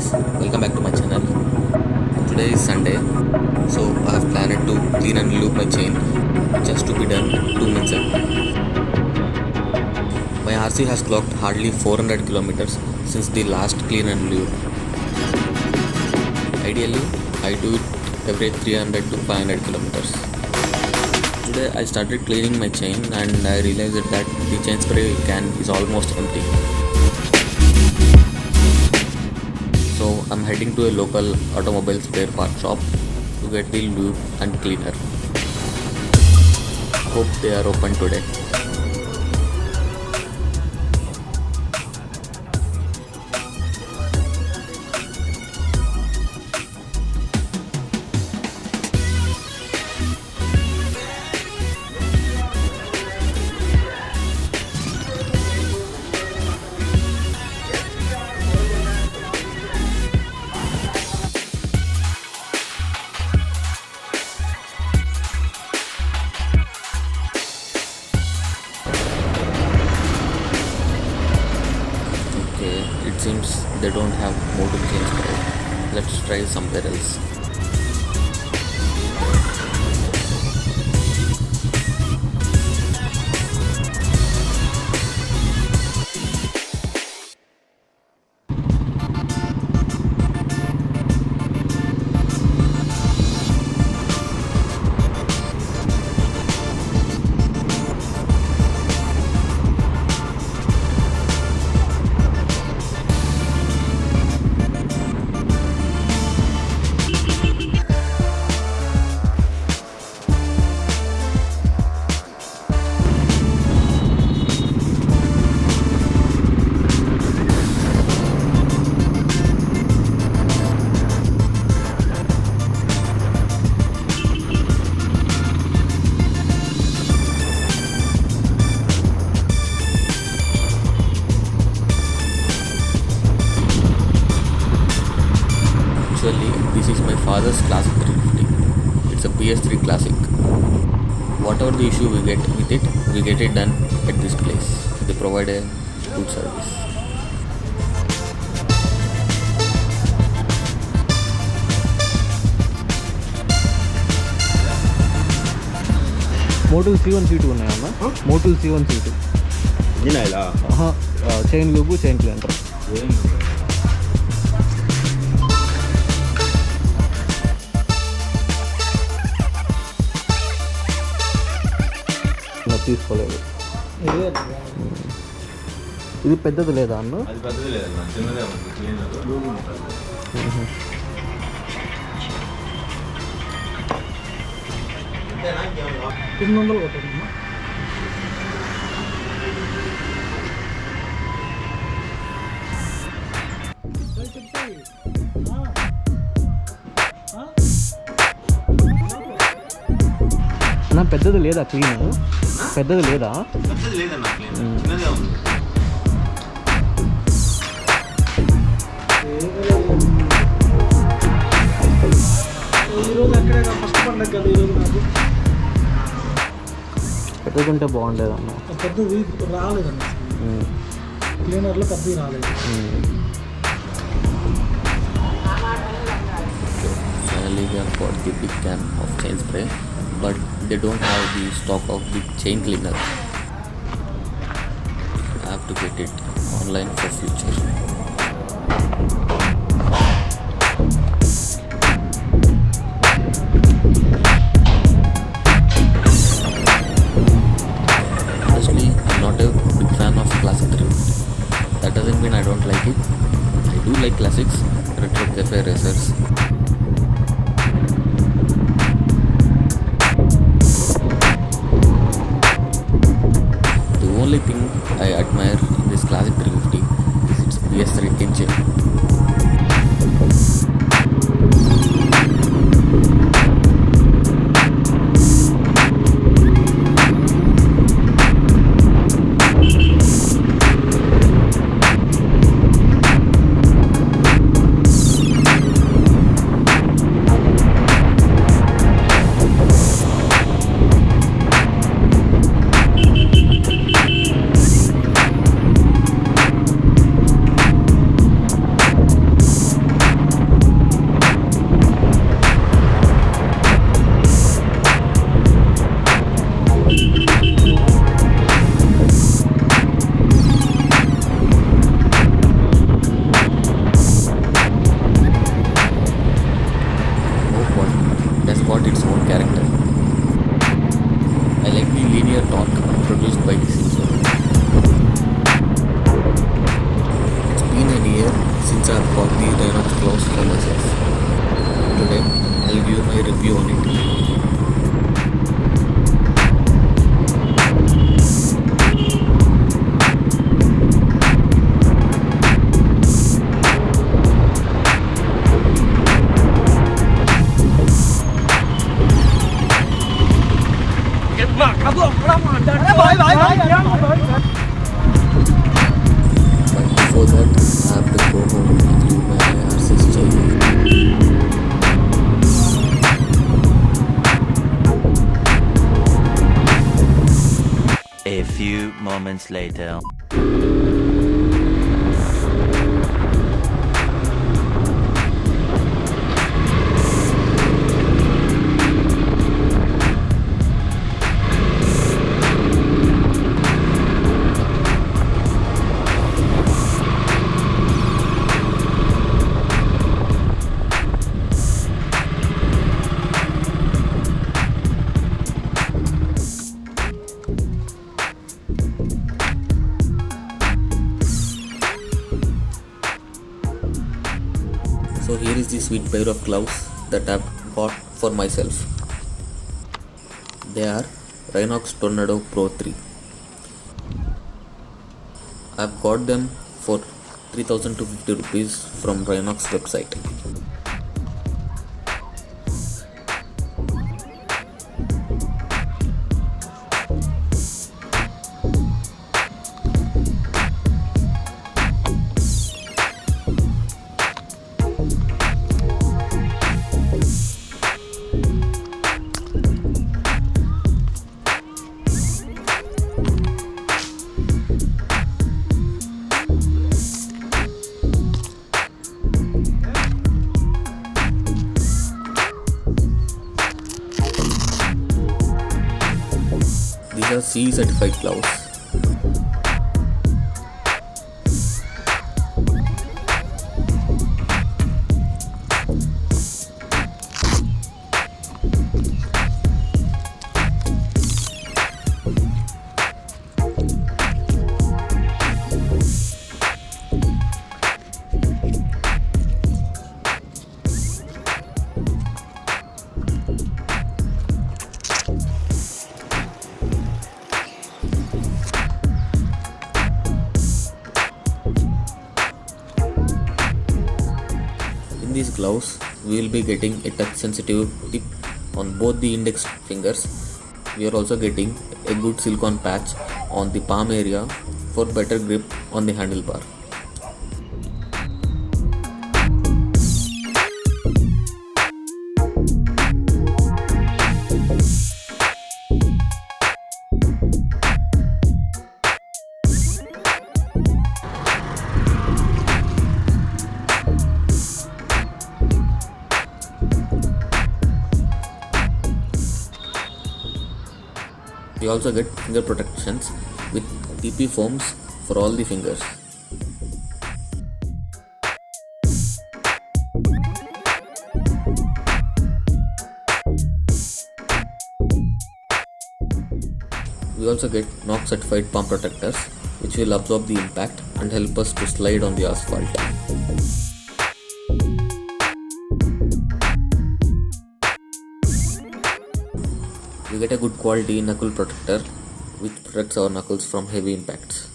guys, welcome back to my channel. Today is Sunday, so I have planned to clean and lube my chain, just to be done 2 minutes ago. My RC has clocked hardly 400 kilometers since the last clean and lube. Ideally, I do it every 300 to 500 kilometers. Today I started cleaning my chain and I realized that the chain spray can is almost empty. So I'm heading to a local automobile spare part shop to get the lube and cleaner. Hope they are open today. It seems they don't have model chain spray. Let's try somewhere else. Actually, this is my father's Classic 350. It's a PS3 Classic. Whatever the issue we get with it, we get it done at this place. They provide a good service. Model C1 C2 ఉన్నాయన్న Model C1 C2 engine ఆయిలా chain lube chain cleaner తీసుకోలేదు. ఇది పెద్దది లేదా అన్న? అది పెద్దది లేదన్న, చిన్నదే ఉంది క్లీనర్. ఇంతేనా? 200 కొట్టండి. అన్న పెద్దది లేదా క్లీనర్? పెద్దది లేదా? పెద్దది లేదన్న, క్లీనర్ చిన్నదే ఉంది. ఈరోజు అక్కడే ఫస్ట్ పండగ కదా ఈరోజు నాకు. పెద్దది ఉంటే బాగుండేదన్న. పెద్దది రాలేదన్న, క్లీనర్లో పెద్దది రాలేదు. Finally we have got the big can of chain spray, but they don't have the stock of the chain cleaner. I have to get it online for future. Honestly, I'm not a big fan of Classic 350. That doesn't mean I don't like it. I do like classics, retro cafe racers. The only thing I admire in this Classic 350 is its PS3 engine. But before that, I have to go home and leave my IRC's chain. A few moments later. So here is the sweet pair of gloves that I've bought for myself. They are Rynox Tornado Pro 3. I've got them for 3,250 rupees from Rynox website. These are CE certified gloves. In these gloves, we will be getting a touch sensitive tip on both the index fingers. We are also getting a good silicone patch on the palm area for better grip on the handlebar. We also get finger protections with TP foams for all the fingers. We also get NOx certified palm protectors which will absorb the impact and help us to slide on the asphalt. We get a good quality knuckle protector which protects our knuckles from heavy impacts.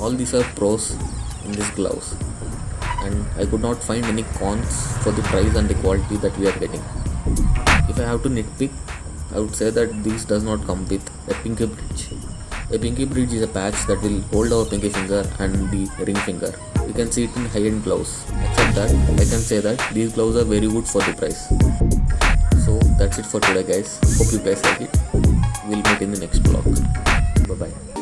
All these are pros in these gloves, and I could not find any cons for the price and the quality that we are getting. If I have to nitpick, I would say that this does not come with a pinky bridge. A pinky bridge is a patch that will hold our pinky finger and the ring finger. You can see it in high-end gloves. Except that I can say that these gloves are very good for the price. So that's it for today guys. Hope you guys like it. We'll meet in the next vlog. Bye bye.